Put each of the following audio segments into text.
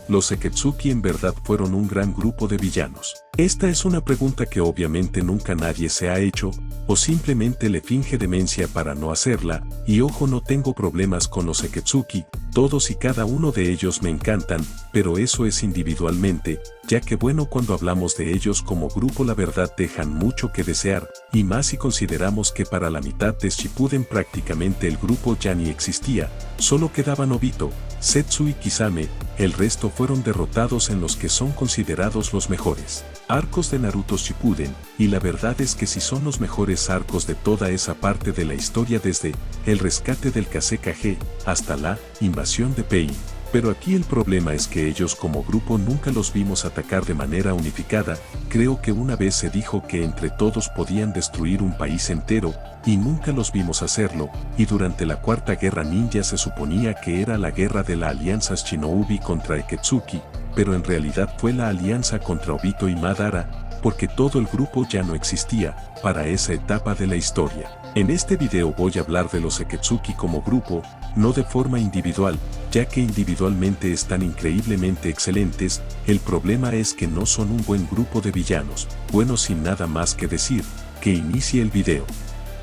¿los Seketsuki en verdad fueron un gran grupo de villanos? Esta es una pregunta que obviamente nunca nadie se ha hecho, o simplemente le finge demencia para no hacerla, y ojo, no tengo problemas con los Seketsuki, todos y cada uno de ellos me encantan, pero eso es individualmente, ya que bueno, cuando hablamos de ellos como grupo la verdad dejan mucho que desear, y más si consideramos que para la mitad de Shippuden prácticamente el grupo ya ni existía, solo quedaban Obito, Zetsu y Kisame, el resto fueron derrotados en los que son considerados los mejores arcos de Naruto Shippuden, y la verdad es que sí son los mejores arcos de toda esa parte de la historia desde el rescate del Kase-Kage hasta la invasión de Pain. Pero aquí el problema es que ellos como grupo nunca los vimos atacar de manera unificada, creo que una vez se dijo que entre todos podían destruir un país entero, y nunca los vimos hacerlo, y durante la Cuarta Guerra Ninja se suponía que era la guerra de la alianza Shinobi contra Akatsuki, pero en realidad fue la alianza contra Obito y Madara, porque todo el grupo ya no existía para esa etapa de la historia. En este video voy a hablar de los Akatsuki como grupo, no de forma individual, ya que individualmente están increíblemente excelentes, el problema es que no son un buen grupo de villanos. Bueno, sin nada más que decir, que inicie el video.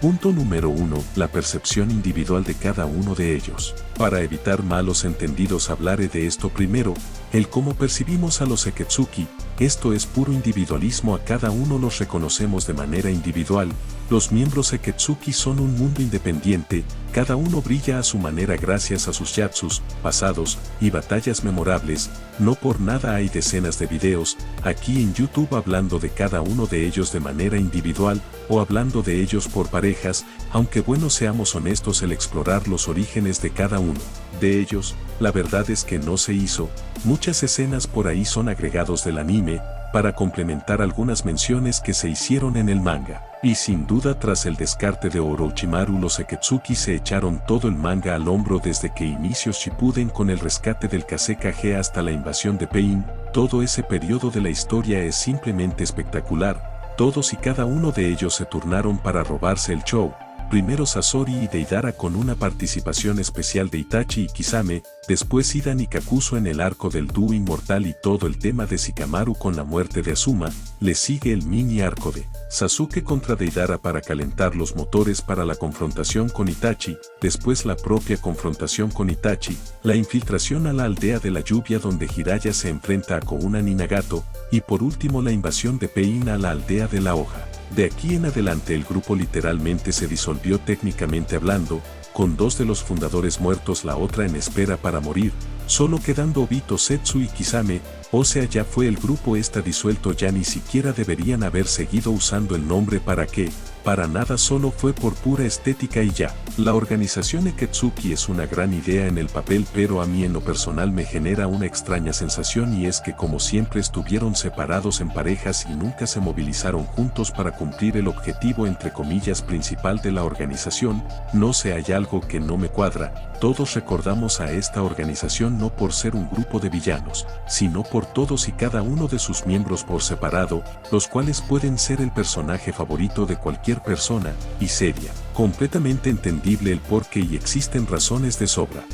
Punto número 1. La percepción individual de cada uno de ellos. Para evitar malos entendidos hablaré de esto primero, el cómo percibimos a los Akatsuki, esto es puro individualismo, a cada uno los reconocemos de manera individual, los miembros Akatsuki son un mundo independiente, cada uno brilla a su manera gracias a sus yatsus, pasados, y batallas memorables, no por nada hay decenas de videos, aquí en YouTube hablando de cada uno de ellos de manera individual, o hablando de ellos por parejas, aunque bueno, seamos honestos, el explorar los orígenes de cada uno de ellos, la verdad es que no se hizo, muchas escenas por ahí son agregados del anime, para complementar algunas menciones que se hicieron en el manga. Y sin duda tras el descarte de Orochimaru los Akatsuki se echaron todo el manga al hombro desde que inició Shippuden con el rescate del Kase-Kage hasta la invasión de Pain, todo ese periodo de la historia es simplemente espectacular, todos y cada uno de ellos se turnaron para robarse el show. Primero Sasori y Deidara con una participación especial de Itachi y Kisame, después Hidan y Kakuzu en el arco del dúo inmortal y todo el tema de Shikamaru con la muerte de Azuma, le sigue el mini arco de Sasuke contra Deidara para calentar los motores para la confrontación con Itachi, después la propia confrontación con Itachi, la infiltración a la aldea de la lluvia donde Jiraiya se enfrenta a Kounan y Nagato, y por último la invasión de Pain a la aldea de la hoja. De aquí en adelante el grupo literalmente se disolvió técnicamente hablando, con dos de los fundadores muertos, la otra en espera para morir, solo quedando Obito, Zetsu y Kisame, o sea ya fue el grupo está disuelto, ya ni siquiera deberían haber seguido usando el nombre para qué, para nada, solo fue por pura estética y ya. La organización Akatsuki es una gran idea en el papel, pero a mí en lo personal me genera una extraña sensación y es que como siempre estuvieron separados en parejas y nunca se movilizaron juntos para cumplir el objetivo entre comillas principal de la organización, no sé, hay algo que no me cuadra. Todos recordamos a esta organización no por ser un grupo de villanos, sino por todos y cada uno de sus miembros por separado, los cuales pueden ser el personaje favorito de cualquier persona, y seria, completamente entendible el porqué y existen razones de sobra.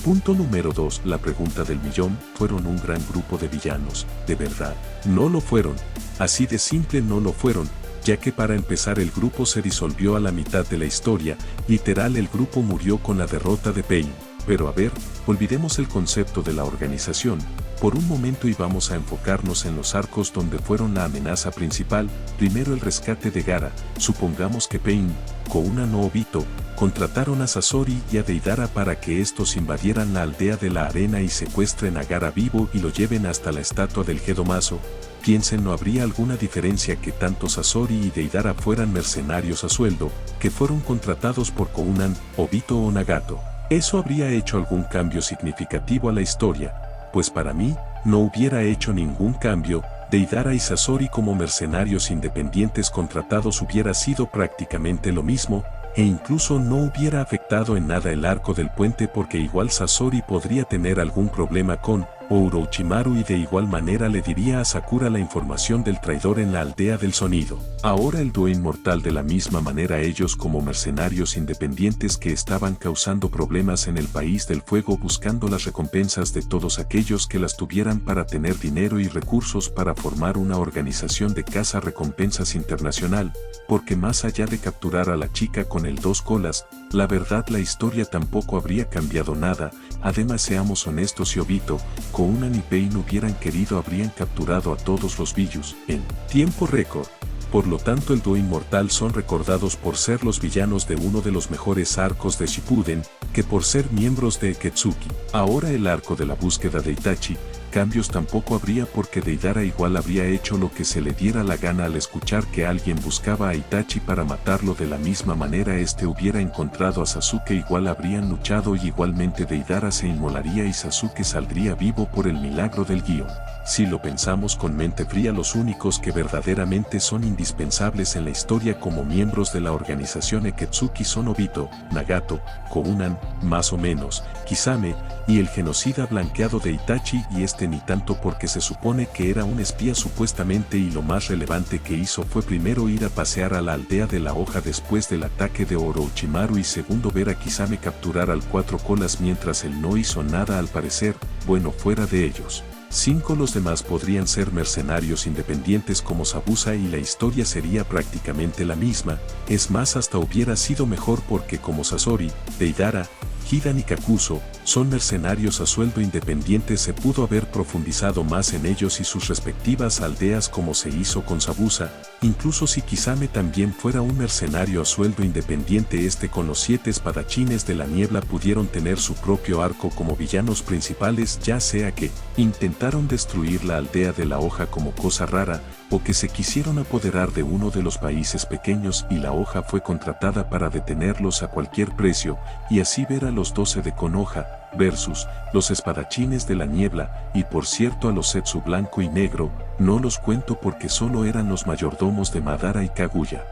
Punto número 2. La pregunta del millón, ¿fueron un gran grupo de villanos? ¿De verdad? No lo fueron. Así de simple no lo fueron, ya que para empezar el grupo se disolvió a la mitad de la historia, literal el grupo murió con la derrota de Pain. Pero a ver, olvidemos el concepto de la organización, por un momento y vamos a enfocarnos en los arcos donde fueron la amenaza principal, primero el rescate de Gaara, supongamos que Pain, Kounan o Obito, contrataron a Sasori y a Deidara para que estos invadieran la aldea de la arena y secuestren a Gaara vivo y lo lleven hasta la estatua del Gedomazo. Piensen, no habría alguna diferencia que tanto Sasori y Deidara fueran mercenarios a sueldo, que fueron contratados por Kounan, Obito o Nagato. ¿Eso habría hecho algún cambio significativo a la historia? Pues para mí, no hubiera hecho ningún cambio. Deidara y Sasori como mercenarios independientes contratados hubiera sido prácticamente lo mismo, e incluso no hubiera afectado en nada el arco del puente porque igual Sasori podría tener algún problema con Orochimaru y de igual manera le diría a Sakura la información del traidor en la aldea del sonido. Ahora el dúo inmortal de la misma manera ellos como mercenarios independientes que estaban causando problemas en el país del fuego buscando las recompensas de todos aquellos que las tuvieran para tener dinero y recursos para formar una organización de caza recompensas internacional, porque más allá de capturar a la chica con el dos colas, la verdad la historia tampoco habría cambiado nada. Además seamos honestos y Obito, Kounan y Pain hubieran querido habrían capturado a todos los Billus en tiempo récord. Por lo tanto el dúo inmortal son recordados por ser los villanos de uno de los mejores arcos de Shippuden, que por ser miembros de Akatsuki. Ahora el arco de la búsqueda de Itachi, cambios tampoco habría porque Deidara igual habría hecho lo que se le diera la gana al escuchar que alguien buscaba a Itachi para matarlo de la misma manera hubiera encontrado a Sasuke igual habrían luchado y igualmente Deidara se inmolaría y Sasuke saldría vivo por el milagro del guión. Si lo pensamos con mente fría los únicos que verdaderamente son indispensables en la historia como miembros de la organización Akatsuki son Obito, Nagato, Kounan, más o menos, Kisame, y el genocida blanqueado de Itachi y ni tanto porque se supone que era un espía supuestamente y lo más relevante que hizo fue primero ir a pasear a la aldea de la hoja después del ataque de Orochimaru y segundo ver a Kisame capturar al Cuatro Colas mientras él no hizo nada al parecer, bueno fuera de ellos. 5 los demás podrían ser mercenarios independientes como Zabuza y la historia sería prácticamente la misma, es más hasta hubiera sido mejor porque como Sasori, Deidara, Hidan y Kakuzu son mercenarios a sueldo independiente se pudo haber profundizado más en ellos y sus respectivas aldeas como se hizo con Zabuza, incluso si Kisame también fuera un mercenario a sueldo independiente con los 7 espadachines de la niebla pudieron tener su propio arco como villanos principales ya sea que intentaron destruir la aldea de la hoja como cosa rara, o que se quisieron apoderar de uno de los países pequeños y la hoja fue contratada para detenerlos a cualquier precio, y así ver a los 12 de Konoha, versus los espadachines de la niebla, y por cierto a los Zetsu blanco y negro, no los cuento porque solo eran los mayordomos de Madara y Kaguya.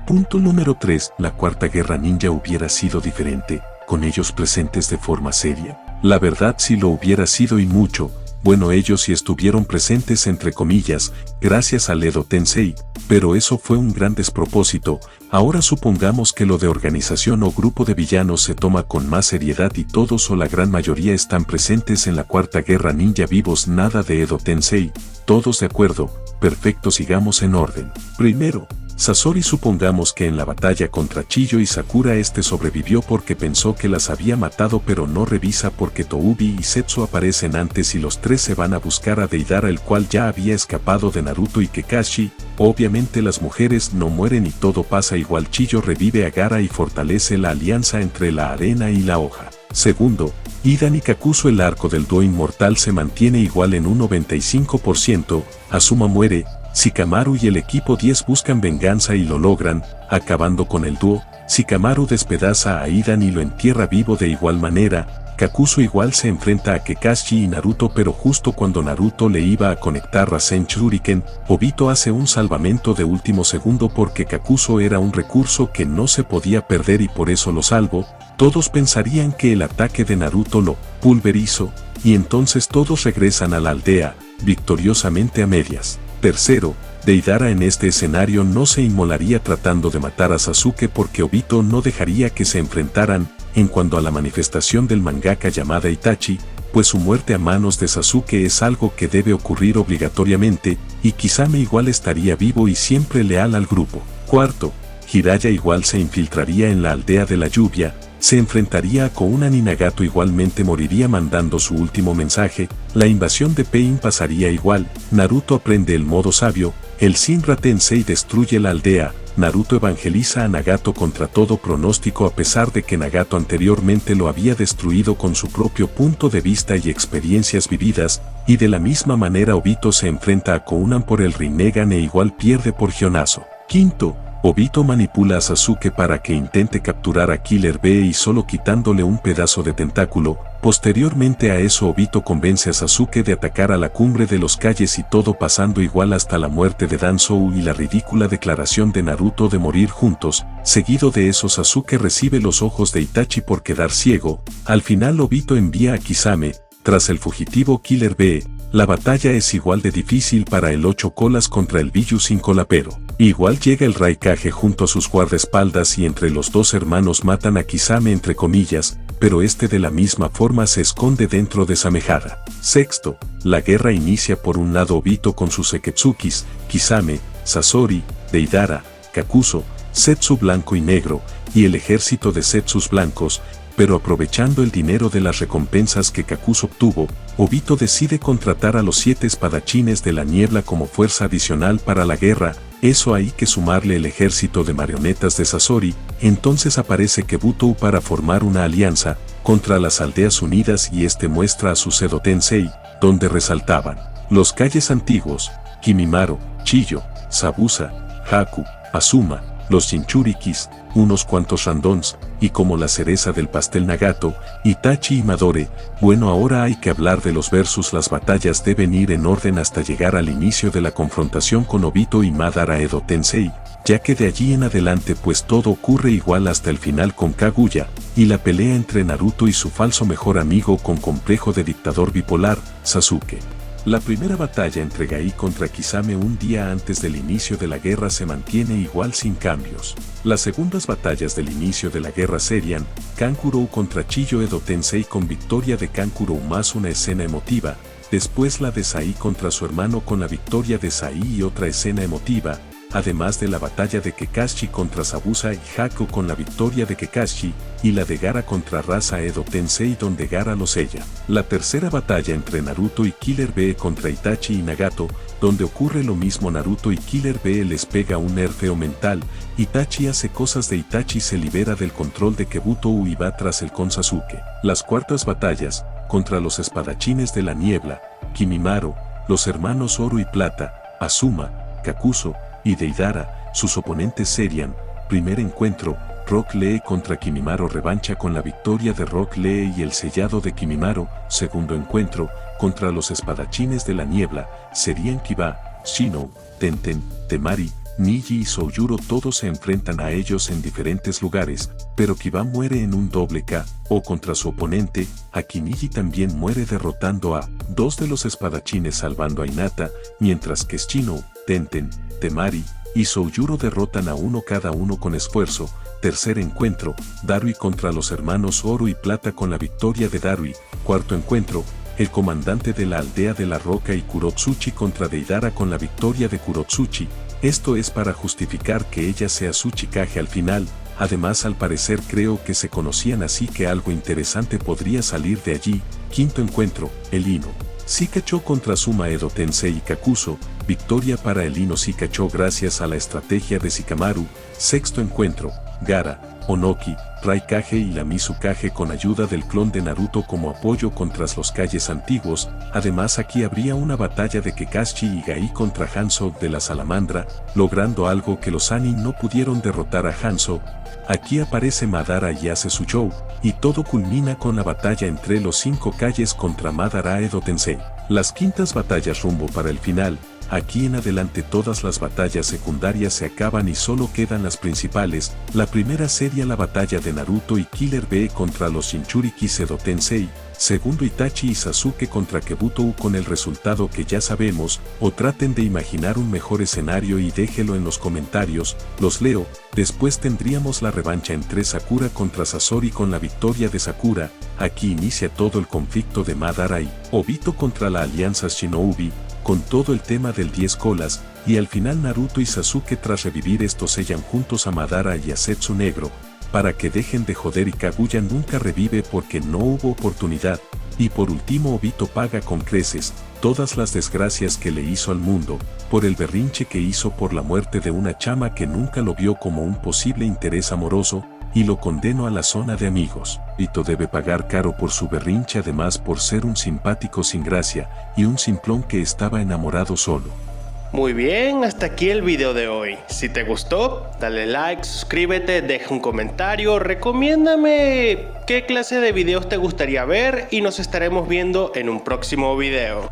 Punto número 3. La cuarta guerra ninja hubiera sido diferente, con ellos presentes de forma seria. La verdad sí lo hubiera sido y mucho. Bueno, ellos sí estuvieron presentes entre comillas, gracias al Edo Tensei, pero eso fue un gran despropósito. Ahora supongamos que lo de organización o grupo de villanos se toma con más seriedad y todos o la gran mayoría están presentes en la cuarta guerra ninja vivos, nada de Edo Tensei, todos de acuerdo, perfecto, sigamos en orden. Primero, Sasori supongamos que en la batalla contra Chiyo y Sakura sobrevivió porque pensó que las había matado pero no revisa porque Toubi y Zetsu aparecen antes y los 3 se van a buscar a Deidara el cual ya había escapado de Naruto y Kakashi, obviamente las mujeres no mueren y todo pasa igual Chiyo revive a Gaara y fortalece la alianza entre la arena y la hoja. Segundo, Hidan y Kakuzu el arco del dúo inmortal se mantiene igual en un 95%, Asuma muere, Shikamaru y el equipo 10 buscan venganza y lo logran, acabando con el dúo, Shikamaru despedaza a Hidan y lo entierra vivo de igual manera, Kakuzu igual se enfrenta a Kakashi y Naruto pero justo cuando Naruto le iba a conectar Rasen Shuriken, Obito hace un salvamento de último segundo porque Kakuzu era un recurso que no se podía perder y por eso lo salvo, todos pensarían que el ataque de Naruto lo pulverizó, y entonces todos regresan a la aldea, victoriosamente a medias. Tercero, Deidara en este escenario no se inmolaría tratando de matar a Sasuke porque Obito no dejaría que se enfrentaran, en cuanto a la manifestación del mangaka llamada Itachi, pues su muerte a manos de Sasuke es algo que debe ocurrir obligatoriamente, y Kisame igual estaría vivo y siempre leal al grupo. Cuarto, Jiraiya igual se infiltraría en la aldea de la lluvia, se enfrentaría a Kounan y Nagato igualmente moriría mandando su último mensaje, la invasión de Pain pasaría igual, Naruto aprende el modo sabio, el Shinra Tensei destruye la aldea, Naruto evangeliza a Nagato contra todo pronóstico a pesar de que Nagato anteriormente lo había destruido con su propio punto de vista y experiencias vividas, y de la misma manera Obito se enfrenta a Kounan por el Rinnegan e igual pierde por Hyonazo. Quinto, Obito manipula a Sasuke para que intente capturar a Killer Bee y solo quitándole un pedazo de tentáculo, posteriormente a eso Obito convence a Sasuke de atacar a la cumbre de los calles y todo pasando igual hasta la muerte de Danzou y la ridícula declaración de Naruto de morir juntos, seguido de eso Sasuke recibe los ojos de Itachi por quedar ciego, al final Obito envía a Kisame, Tras el fugitivo Killer Bee, la batalla es igual de difícil para el 8 colas contra el Biju sin colapero. Igual llega el Raikage junto a sus guardaespaldas y entre los dos hermanos matan a Kisame entre comillas, pero este de la misma forma se esconde dentro de Samehara. Sexto, la guerra inicia por un lado Obito con sus Seketsukis, Kisame, Sasori, Deidara, Kakuzu, Zetsu blanco y negro, y el ejército de Zetsus blancos, pero aprovechando el dinero de las recompensas que Kakuzu obtuvo, Obito decide contratar a los 7 espadachines de la niebla como fuerza adicional para la guerra. Eso hay que sumarle el ejército de marionetas de Sasori. Entonces aparece Kabuto para formar una alianza contra las aldeas unidas y este muestra a su Sedo Tensei, donde resaltaban los calles antiguos, Kimimaro, Chiyo, Sabusa, Haku, Azuma, los Jinchurikis, unos cuantos randons, y como la cereza del pastel Nagato, Itachi y Madore. Bueno, ahora hay que hablar de los versus. Las batallas deben ir en orden hasta llegar al inicio de la confrontación con Obito y Madara Edo Tensei, ya que de allí en adelante pues todo ocurre igual hasta el final con Kaguya, y la pelea entre Naruto y su falso mejor amigo con complejo de dictador bipolar, Sasuke. La primera batalla entre Gai contra Kisame un día antes del inicio de la guerra se mantiene igual sin cambios. Las segundas batallas del inicio de la guerra serían Kankurou contra Chiyo Edo Tensei con victoria de Kankurou más una escena emotiva, después la de Sai contra su hermano con la victoria de Sai y otra escena emotiva, además de la batalla de Kakashi contra Sabusa y Haku con la victoria de Kakashi, y la de Gaara contra Rasa Edo Tensei donde Gaara lo sella. La tercera batalla entre Naruto y Killer Bee contra Itachi y Nagato, donde ocurre lo mismo. Naruto y Killer Bee les pega un nerfeo mental, Itachi hace cosas de Itachi se libera del control de Kabuto y va tras el con Sasuke. Las cuartas batallas, contra los espadachines de la niebla, Kimimaro, los hermanos Oro y Plata, Azuma, Kakuzu, y Deidara, sus oponentes serían, primer encuentro, Rock Lee contra Kimimaro revancha con la victoria de Rock Lee y el sellado de Kimimaro. Segundo encuentro, contra los espadachines de la niebla, serían Kiba, Shinou, Tenten, Temari, Niji y Soujuro. Todos se enfrentan a ellos en diferentes lugares, pero Kiba muere en un doble KO contra su oponente. Aquí Niji también muere derrotando a 2 de los espadachines salvando a Hinata, mientras que Shinou, Tenten, Temari y Soujuro derrotan a uno cada uno con esfuerzo. Tercer encuentro, Darui contra los hermanos Oro y Plata con la victoria de Darui. Cuarto encuentro, el comandante de la aldea de la roca y Kurotsuchi contra Deidara con la victoria de Kurotsuchi. Esto es para justificar que ella sea su Chikage al final. Además, al parecer creo que se conocían, así que algo interesante podría salir de allí. Quinto encuentro, el Ino Shikacho contra Suma Edo Tensei y Kakuzu. Victoria para el Ino Shikacho gracias a la estrategia de Shikamaru. Sexto encuentro, Gaara, Onoki, Raikage y la Mizukage con ayuda del clon de Naruto como apoyo contra los calles antiguos. Además, aquí habría una batalla de Kakashi y Gai contra Hanzo de la Salamandra, logrando algo que los Ani no pudieron: derrotar a Hanzo. Aquí aparece Madara y hace su show, y todo culmina con la batalla entre los 5 calles contra Madara Edo Tensei. Las quintas batallas rumbo para el final. Aquí en adelante todas las batallas secundarias se acaban y solo quedan las principales. La primera sería la batalla de Naruto y Killer Bee contra los Jinchurikis Edo Tensei. Segundo, Itachi y Sasuke contra Kabuto con el resultado que ya sabemos, o traten de imaginar un mejor escenario y déjelo en los comentarios, los leo. Después tendríamos la revancha entre Sakura contra Sasori con la victoria de Sakura. Aquí inicia todo el conflicto de Madara y Obito contra la alianza Shinobi, con todo el tema del 10 colas, y al final Naruto y Sasuke tras revivir esto sellan juntos a Madara y a Zetsu Negro, para que dejen de joder, y Kaguya nunca revive porque no hubo oportunidad. Y por último, Obito paga con creces todas las desgracias que le hizo al mundo, por el berrinche que hizo por la muerte de una chama que nunca lo vio como un posible interés amoroso, y lo condenó a la zona de amigos. Obito debe pagar caro por su berrinche, además por ser un simpático sin gracia, y un simplón que estaba enamorado solo. Muy bien, hasta aquí el video de hoy. Si te gustó, dale like, suscríbete, deja un comentario, recomiéndame qué clase de videos te gustaría ver y nos estaremos viendo en un próximo video.